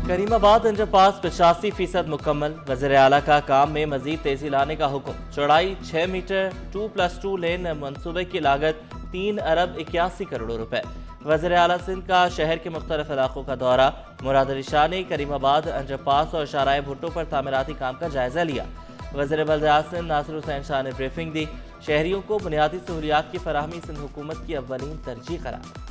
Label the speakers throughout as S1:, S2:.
S1: Karimabad underpass 85% मुकम्मल। वज़ीर आला का काम में मजीद तेजी लाने का हुक्म। चौड़ाई 6 मीटर 2+2 लेन मनसूबे की लागत 3 अरब 81 करोड़ रुपए। वज़ीर आला सिंध का शहर के मुख्तलिफ इलाकों का दौरा। मुराद अली शाह ने करीमाबाद अंडरपास और शाहराह भुट्टो पर तामीराती काम का जायजा लिया। वज़ीर बल्दियात सिंध नासिर हुसैन शाह ने ब्रीफिंग दी। शहरियों को बुनियादी सहूलियात की फराहमी सिंध हुकूमत की अव्वलीन तरजीह करार।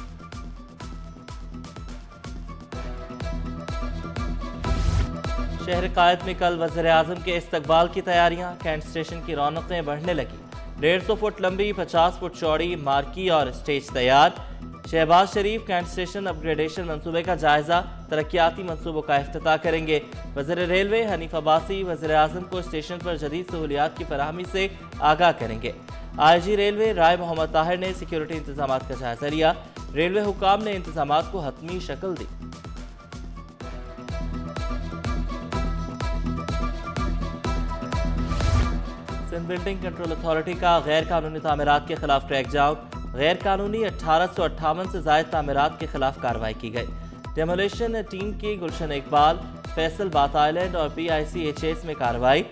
S1: शहर कायद में कल वज़ीर आज़म के इस्तकबाल की तैयारियां। कैंट स्टेशन की रौनकें बढ़ने लगी। 150 फुट लंबी 50 फुट चौड़ी मार्की और स्टेज तैयार। शहबाज शरीफ कैंट स्टेशन अपग्रेडेशन मंसूबे का जायजा। तरक्याती मंसूबों का इफ्तिताह करेंगे। वज़ीर रेलवे हनीफ अब्बासी वज़ीर आज़म को स्टेशन पर जदीद सहूलियात की फराहमी से आगाह करेंगे। IG रेलवे राय मोहम्मद ताहिर ने सिक्योरिटी इंतजाम का जायजा लिया। रेलवे हुकाम ने इंतजाम को हतमी शक्ल दी। सिंध बिल्डिंग कंट्रोल अथॉरिटी का गैर कानूनी तामीरात के खिलाफ क्रैक डाउन। गैर कानूनी 1858 से जायद तामीरात के खिलाफ कार्रवाई की गई। डेमोलेशन टीम की गुलशन इकबाल, फैसल बात आइलैंड और PICHS में कार्रवाई।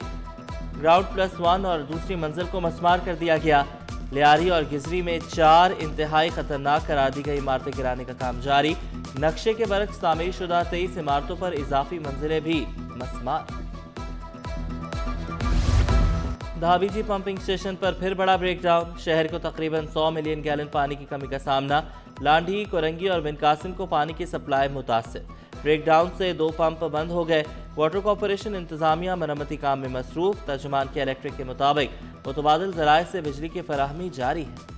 S1: ग्राउंड +1 और दूसरी मंजिल को मस्मार कर दिया गया। लियारी और गिजरी में 4 इंतहाई खतरनाक करार दी गई इमारतें गिराने का काम जारी। नक्शे के बरक्स तामीर शुदा 23 इमारतों पर इजाफी मंजिलें भी मस्मार। धाबीजी पंपिंग स्टेशन पर फिर बड़ा ब्रेकडाउन। शहर को तकरीबन 100 मिलियन गैलन पानी की कमी का सामना। लांढी, कोरंगी और बिन कासिम को पानी की सप्लाई मुतासिर। ब्रेकडाउन से 2 पंप बंद हो गए। वाटर कॉरपोरेशन इंतजामिया मरम्मती काम में मसरूफ। तर्जुमान के इलेक्ट्रिक के मुताबिक मुतबादिल ज़राए से बिजली की फराहमी जारी है।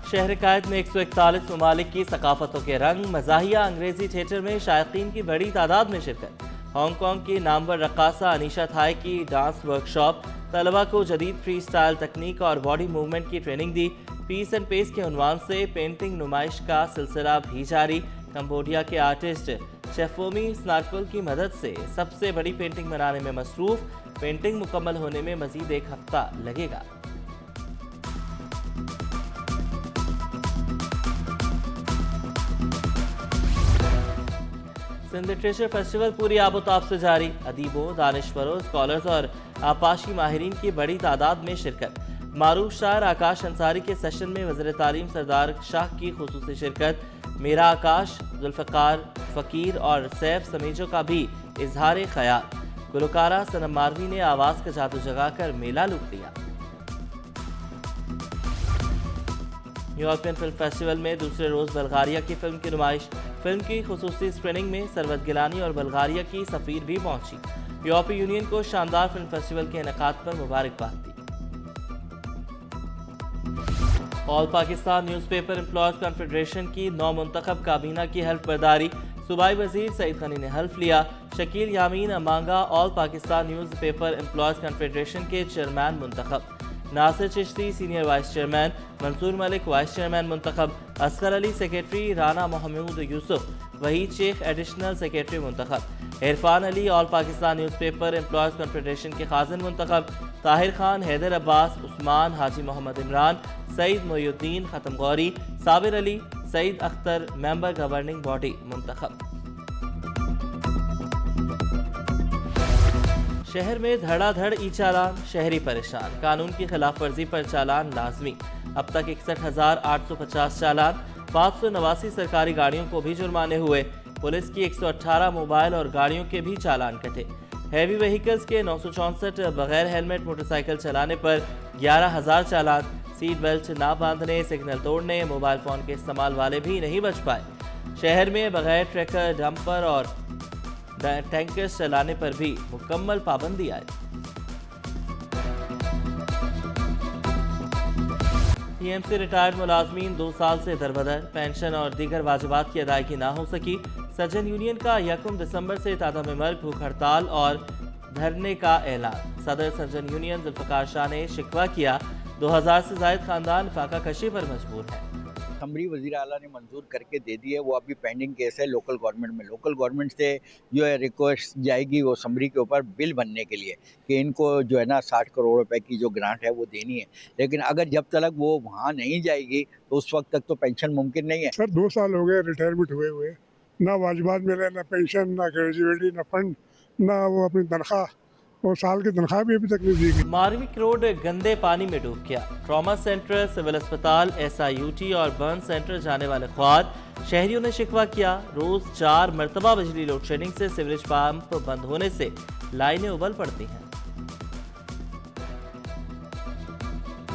S1: शहर कायद में 141 ममालिक की सकाफतों के रंग। मज़ाहिया अंग्रेजी थिएटर में शायकीन की बड़ी तादाद में शिरकत। हांगकांग की नामवर रक्कासा अनीशा थाई की डांस वर्कशॉप। तलबा को जदीद फ्री स्टाइल तकनीक और बॉडी मूवमेंट की ट्रेनिंग दी। पीस एंड पेस के उन्वान से पेंटिंग नुमाइश का सिलसिला भी जारी। कंबोडिया के आर्टिस्ट शेफोमी स्नार्कल की मदद से सबसे बड़ी पेंटिंग बनाने में मसरूफ। पेंटिंग मुकम्मल होने में मजीद 1 हफ्ता लगेगा। सिंध लिटरेचर फेस्टिवल पूरी आबोताब से जारी। अदीबों, दानिश्वरों, स्कॉलर्स और आपाशी माहिरीन की बड़ी तादाद में शिरकत। मारूफ शायर आकाश अंसारी के सेशन में वज़ीर तालीम सरदार शाह की खुसूसी शिरकत। मेरा आकाश, जुल्फ़िकार फ़कीर और सैफ समीजों का भी इजहार ख्याल। गुलकारा सनम मारवी ने आवाज़ का जादू जगाकर मेला लूट लिया। यूरोपियन फिल्म फेस्टिवल में दूसरे रोज बल्गारिया की फिल्म की नुमाइश। फिल्म की खुसूसी स्क्रीनिंग में सरवत गिलानी और बल्गारिया की सफीर भी पहुंची। यूरोपीय यूनियन को शानदार फिल्म फेस्टिवल के इनेकाद पर मुबारकबाद दी। All Pakistan newspaper employees confederation की नौ मुंतखब काबीना की हल्फ बर्दारी। सूबाई वजीर सईद गनी ने हल्फ लिया। शकील यामीन अमांगा all Pakistan newspaper employees confederation के चेयरमैन मुंतखब। Nasir Chishti senior vice chairman. Mansoor Malik vice chairman मुंतखब। Asghar Ali secretary. Rana Mahmood Yusuf Waheed Sheikh additional secretary मुंतखब। Irfan Ali all Pakistan newspaper employees confederation के खाजिन मुंतखब। ताहिर खान, हैदर अब्बास, उस्मान, हाजी मोहम्मद इमरान, सईद मोयुद्दीन, खत्म Ghauri, Sabir Ali, Saeed Akhtar member governing body मुंतखब। शहर में धड़ाधड़ ई चालान। शहरी परेशान। कानून की खिलाफ वर्जी पर चालान लाजमी। अब तक 61,850 चालान। 589 सरकारी गाड़ियों को भी जुर्माने हुए। पुलिस की 118 मोबाइल और गाड़ियों के भी चालान कटे। हैवी व्हीकल्स के 964 बगैर हेलमेट मोटरसाइकिल चलाने पर 11,000 चालान। सीट बेल्ट ना बांधने, सिग्नल तोड़ने, मोबाइल फोन के इस्तेमाल वाले भी नहीं बच पाए। शहर में बगैर ट्रैकर, डंपर और टैंकर्स चलाने पर भी मुकम्मल पाबंदी आई। TMC रिटायर्ड मुलाजमीन 2 साल से दरबदर। पेंशन और दीगर वाजिबात की अदायगी ना हो सकी। सज्जन यूनियन का 1 दिसंबर से तादाम मर्ग भूख हड़ताल और धरने का ऐलान। सदर सज्जन यूनियन जुल्फ़िकार शाह ने शिकवा किया। 2000 से जायद खानदान फाका कशी पर मजबूर है।
S2: समरी वज़ीर आला ने मंजूर करके दे दी है, वो अभी पेंडिंग केस है लोकल गवर्नमेंट में। लोकल गवर्नमेंट से जो है रिक्वेस्ट जाएगी वो समरी के ऊपर बिल बनने के लिए कि इनको जो है ना 60 करोड़ रुपए की जो ग्रांट है वो देनी है। लेकिन अगर जब तक वो वहाँ नहीं जाएगी तो उस वक्त तक तो पेंशन मुमकिन नहीं है।
S3: सर 2 साल हो गए रिटायरमेंट हुए, ना वाजबात मिले, ना पेंशन, ना ग्रेजुएटी, ना फंड, ना वो अपनी तनख्वाह, और साल की तनख्वाह भी अभी तक नहीं दी गई।
S1: मारविक रोड गंदे पानी में डूब गया। ट्रॉमा सेंटर, सिविल अस्पताल, SIUT और बर्न सेंटर जाने वाले ख्वार शहरियों ने शिकवा किया। रोज 4 मरतबा बिजली लोड शेडिंग से सीवरेज पंप बंद होने से लाइनें उबल पड़ती हैं।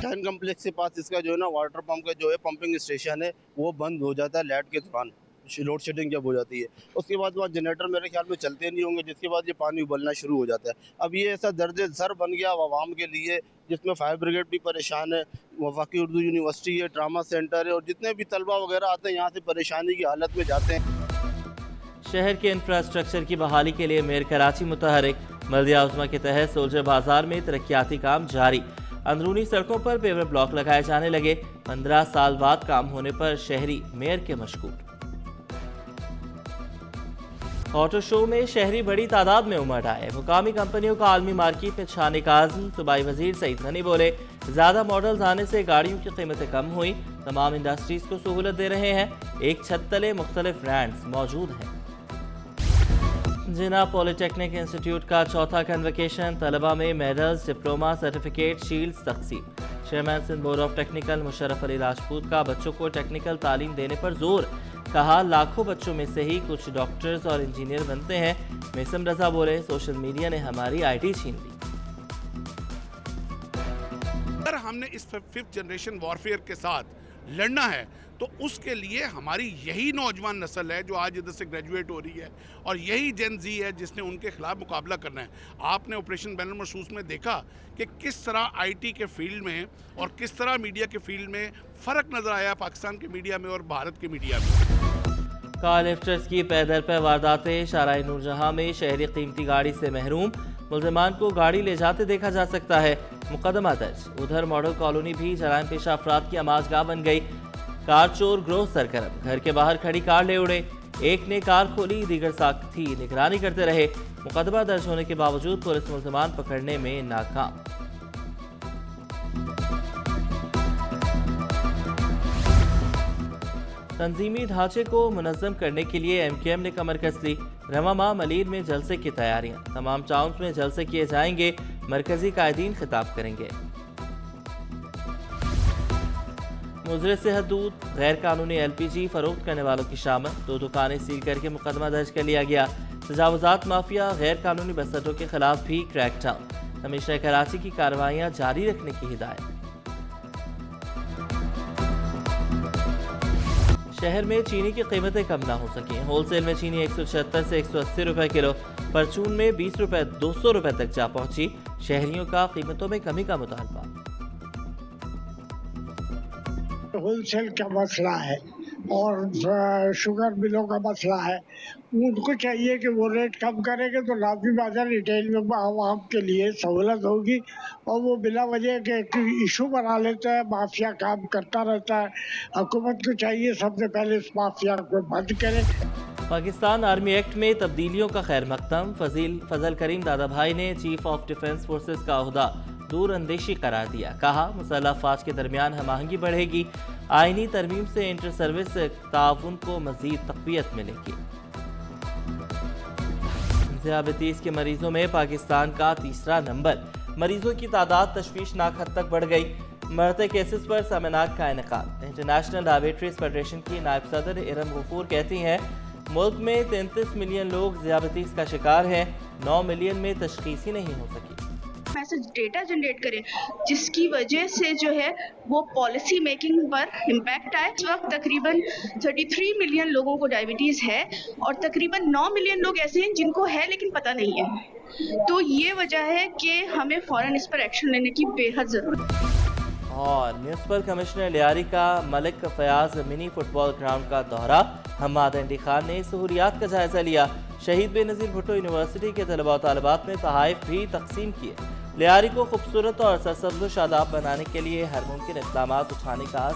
S4: कैन कम्प्लेक्स के पास इसका जो है ना वाटर पंप का जो है पंपिंग स्टेशन है वो बंद हो जाता है लाइट के दौरान, लोड शेडिंग जब हो जाती है। उसके बाद वहाँ जनरेटर मेरे ख्याल में चलते नहीं होंगे, जिसके बाद ये पानी उबलना शुरू हो जाता है। अब ये ऐसा दर्द सर बन गया आवाम के लिए, जिसमें फायर ब्रिगेड भी परेशान है, वफाकी उर्दू यूनिवर्सिटी है, ट्रामा सेंटर है, और जितने भी तलबा वगैरह आते हैं यहाँ से परेशानी की हालत में जाते हैं।
S1: शहर के इंफ्रास्ट्रक्चर की बहाली के लिए मेयर कराची मुतहरिक। बल्दिया उज़्मा के तहत सोल्जर बाजार में तरक्याती काम जारी। अंदरूनी सड़कों पर पेवर ब्लॉक लगाए जाने लगे। 15 साल बाद काम होने पर शहरी मेयर के मशकूर। ऑटो शो में शहरी बड़ी तादाद में उमड़ आए। मुकामी कंपनियों का आलमी मार्केट में छाने का आज़म। सूबाई वजीर सईद गनी बोले, ज्यादा मॉडल्स आने से गाड़ियों की कीमतें कम हुई। तमाम इंडस्ट्रीज को सहूलत दे रहे हैं। एक छत तले मुख्तलिफ ब्रांड्स मौजूद हैं। जिना पॉलिटेक्निक इंस्टीट्यूट का चौथा कन्वोकेशन, तलबा में मेडल्स, डिप्लोमा, सर्टिफिकेट, शील्ड्स तकसीम। Chairman Sindh board of technical Musharraf Ali Rajput का बच्चों को टेक्निकल तालीम देने पर जोर। कहा, लाखों बच्चों में से ही कुछ डॉक्टर्स और इंजीनियर बनते हैं। मेसम रजा बोले, सोशल मीडिया ने हमारी IT छीन ली।
S5: अगर हमने इस 5th जनरेशन वॉरफेयर के साथ लड़ना है तो उसके लिए हमारी यही नौजवान नस्ल है जो आज इधर से ग्रेजुएट हो रही है, और यही जेन जी है जिसने उनके खिलाफ मुकाबला करना है। आपने ऑपरेशन बैनर मखसूस में देखा कि किस तरह IT के फील्ड में और किस तरह मीडिया के फील्ड में फ़र्क नज़र आया पाकिस्तान के मीडिया में और भारत के मीडिया में।
S1: कार लिफ्टर्स की पैदल पर वारदातें। शाहराह नूरजहां में शहरी कीमती गाड़ी से महरूम। मुल्ज़िमान को गाड़ी ले जाते देखा जा सकता है। मुकदमा दर्ज। उधर मॉडल कॉलोनी भी जराइम पेशा अफराद की आमाजगाह बन गई। कार चोर ग्रोह सरगर्म। घर के बाहर खड़ी कार ले उड़े। एक ने कार खोली, दीगर साथी निगरानी करते रहे। मुकदमा दर्ज होने के बावजूद पुलिस मुल्ज़िमान पकड़ने में नाकाम। तंजीमी ढांचे को मुनज़्ज़म करने के लिए MKM ने कमर कस ली। रवामा मलीर में जलसे की तैयारियां। तमाम टाउन्स में जलसे किए जाएंगे। मरकजी कायदीन खिताब करेंगे। मुजरे से हदूद। गैर कानूनी LPG फरोख्त करने वालों की शामत। 2 दुकानें सील करके मुकदमा दर्ज कर लिया गया। तजावुज़ात माफिया, गैर कानूनी बस अड्डों के खिलाफ भी क्रैकडाउन। कमिश्नर कराची की कार्रवाइयां जारी रखने की हिदायत। शहर में चीनी की कीमतें कम ना हो सकें। होलसेल में चीनी 176 से 180 रुपए किलो, परचून में 20 रुपए 200 रुपए तक जा पहुंची। शहरियों का कीमतों में कमी का मुतालबा।
S6: होलसेल का मसला है और शुगर मिलों का मसला है। उनको चाहिए कि वो रेट कम करेंगे तो लाजमी बात है रिटेल में आवाम के लिए सहूलत होगी, और वो बिला वजह के इशू बना लेते हैं। माफिया काम करता रहता है। हुकूमत को चाहिए सबसे पहले इस माफिया को बंद करे।
S1: पाकिस्तान आर्मी एक्ट में तब्दीलियों का खैर मकदम। फजल करीम दादाभाई ने चीफ ऑफ डिफेंस फोर्सेस का ओहदा दूर अंदेशी करार दिया। कहा, मुसल्लह अफवाज के दरमियान हमआहंगी बढ़ेगी। आईनी तरमीम से इंटर सर्विस ताउन को मजीद तक़वियत मिलेगी। ज़ियाबतीस के मरीजों में पाकिस्तान का तीसरा नंबर। मरीजों की तादाद तशवीशनाक हद तक बढ़ गई। मरते केसेस पर सेमिनार का इनेकाद। इंटरनेशनल डायबिटीज फेडरेशन की नायब सदर इरम गफूर कहती हैं, मुल्क में 33 मिलियन लोग ज़ियाबतीस का शिकार हैं। 9 मिलियन में तशखीस ही नहीं हो सकी।
S7: मैसेज डेटा जनरेट करें जिसकी वजह से जो है वो पॉलिसी मेकिंग पर इम्पैक्ट आए। इस वक्त तकरीबन 33 मिलियन लोगों को डायबिटीज़ है और तकरीबन 9 मिलियन लोग ऐसे हैं जिनको है लेकिन पता नहीं है। तो ये वजह है कि हमें फ़ौरन इस पर एक्शन लेने की बेहद ज़रूरत है।
S1: और म्यूनसिपल कमिश्नर लियारी का Malik Fayaz mini football ground का दौरा। हम्माद अंडी खान ने सहूलियात का जायजा लिया। शहीद बेनज़ीर भुट्टो यूनिवर्सिटी के तलबा और तालिबात में तहाइफ भी तकसीम किए। लियारी को खूबसूरत और सरसब्ज़ शादाब बनाने के लिए हर मुमकिन इक़दामात उठाने का